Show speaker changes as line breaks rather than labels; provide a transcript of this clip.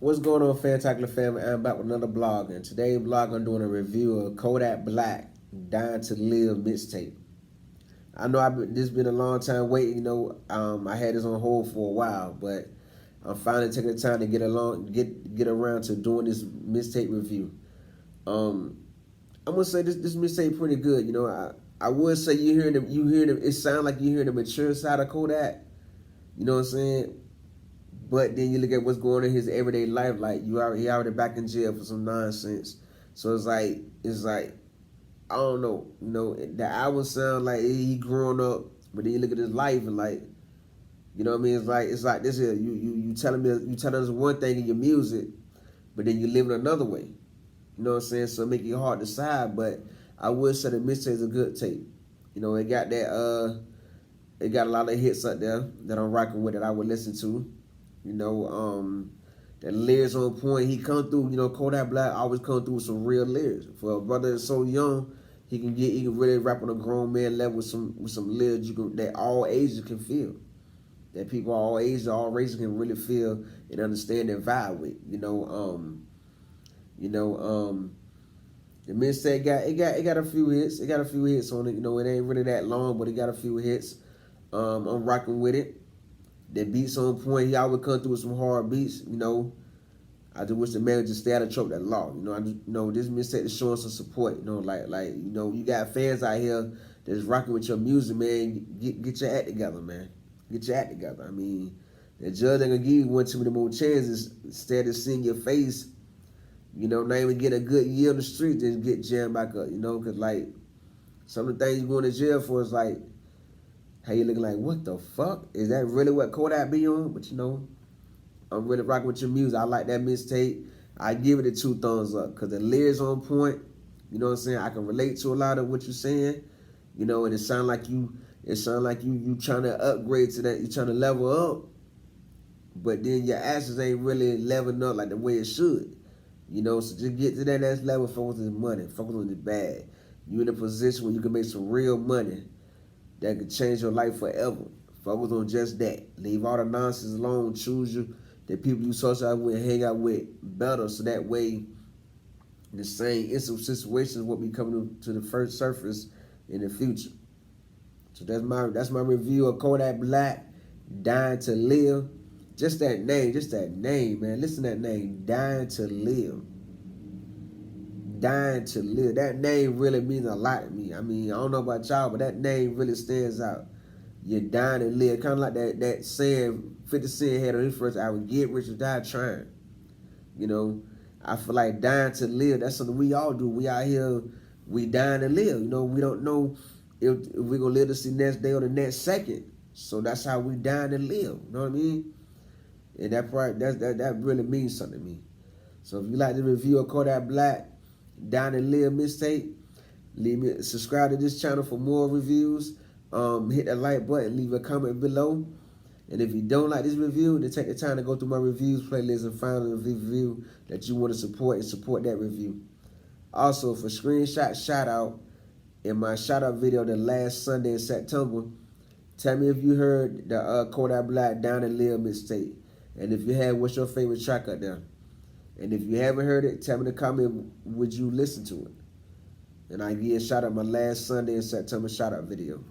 What's going on, Raymondtacular family? I'm back with another blog, and today's blog I'm doing a review of Kodak Black "Dying to Live" mixtape. I know this been a long time waiting. I had this on hold for a while, but I'm finally taking the time to get around to doing this mixtape review. I'm gonna say this mixtape pretty good. I would say you hearing them. It sounds like you hearing the mature side of Kodak. You know what I'm saying? But then you look at what's going on in his everyday life, like he already back in jail for some nonsense. So it's like I don't know, the album sound like he growing up, but then you look at his life and like, you know what I mean? It's like this here, you telling us one thing in your music, but then you live it another way. You know what I'm saying? So it make it hard to decide, but I would say the mixtape is a good tape. It got a lot of hits up there that I'm rocking with that I would listen to. The lyrics on point. He come through. Kodak Black always come through with some real lyrics. For a brother that's so young, he can really rap on a grown man level with some lyrics that all ages can feel. That people all ages, all races can really feel and understand and vibe with. The mixtape got a few hits. It got a few hits on it. It ain't really that long, but it got a few hits. I'm rocking with it. The beats on point. He always come through with some hard beats. I just wish the man would just stay out of trouble that long. This mixtape is showing some support. You got fans out here that's rocking with your music, man. Get your act together, man. Get your act together. I mean, the judge ain't gonna give you one too many more chances instead of seeing your face. Not even get a good year on the street, then get jammed back up. Because like some of the things you going to jail for is like. How you looking like, what the fuck? Is that really what Kodak be on? But I'm really rocking with your music. I like that mixtape. I give it a 2 thumbs up because the lyrics on point. You know what I'm saying? I can relate to a lot of what you're saying. And it sound like you trying to upgrade to that. You trying to level up. But then your actions ain't really leveling up like the way it should. So just get to that next level, focus on the money, focus on the bag. You in a position where you can make some real money that could change your life forever. Focus on just that. Leave all the nonsense alone. Choose the people you socialize with and hang out with better, so that way the same instant situations won't be coming to the first surface in the future. So that's my review of Kodak Black, Dying to Live. Just that name, man. Listen to that name, Dying to Live. Dying to Live. That name really means a lot to me. I mean, I don't know about y'all, but that name really stands out. You're dying to live. Kind of like that saying 50 Cent had on his first album, get rich or die trying. I feel like dying to live, that's something we all do. We out here, we dying to live. We don't know if we're going to live to see next day or the next second. So that's how we dying to live. You know what I mean? And that really means something to me. So if you like the review of Kodak Black, Down and Live mixtape, subscribe to this channel for more reviews. Hit that like button, leave a comment below. And if you don't like this review, then take the time to go through my reviews playlist and find a review that you want to support and support that review. Also, for screenshot shout out in my shout out video the last Sunday in September, tell me if you heard the Kodak Black Down and Live mixtape. And if you have, what's your favorite track out there? And if you haven't heard it, tell me in the comment, would you listen to it? And I give a shout out my last Sunday in September shout out video.